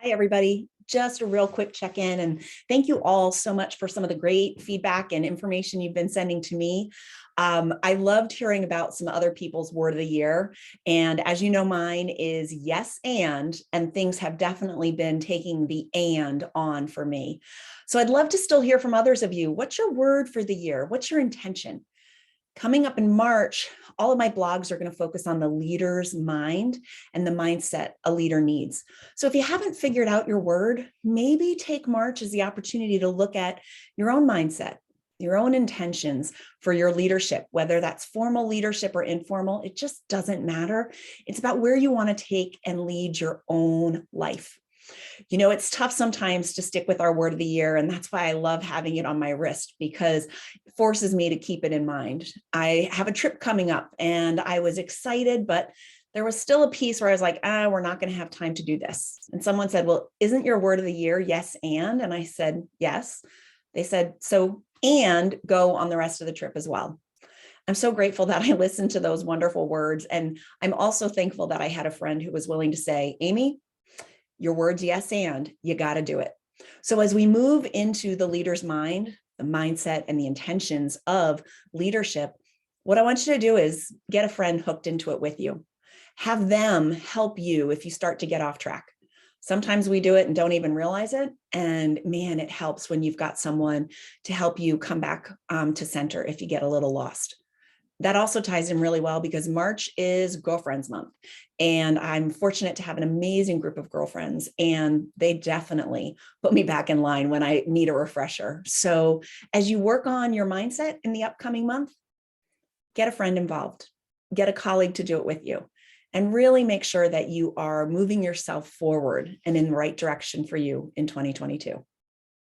Hi, everybody. Just a real quick check-in, and thank you all so much for some of the great feedback and information you've been sending to me. I loved hearing about some other people's word of the year. And as you know, mine is yes, and things have definitely been taking the and on for me. So I'd love to still hear from others of you. What's your word for the year? What's your intention? Coming up in March, all of my blogs are going to focus on the leader's mind and the mindset a leader needs. So if you haven't figured out your word, maybe take March as the opportunity to look at your own mindset, your own intentions for your leadership, whether that's formal leadership or informal, it just doesn't matter. It's about where you want to take and lead your own life. You know, it's tough sometimes to stick with our word of the year. And that's why I love having it on my wrist, because it forces me to keep it in mind. I have a trip coming up and I was excited, but there was still a piece where I was like, we're not going to have time to do this. And someone said, well, isn't your word of the year yes and? And I said, yes. They said, so and go on the rest of the trip as well. I'm so grateful that I listened to those wonderful words. And I'm also thankful that I had a friend who was willing to say, Amy, your words, yes, and you got to do it. So as we move into the leader's mind, the mindset and the intentions of leadership, what I want you to do is get a friend hooked into it with you. Have them help you if you start to get off track. Sometimes we do it and don't even realize it. And man, it helps when you've got someone to help you come back to center if you get a little lost. That also ties in really well because March is Girlfriends Month. And I'm fortunate to have an amazing group of girlfriends, and they definitely put me back in line when I need a refresher. So as you work on your mindset in the upcoming month, get a friend involved, get a colleague to do it with you, and really make sure that you are moving yourself forward and in the right direction for you in 2022.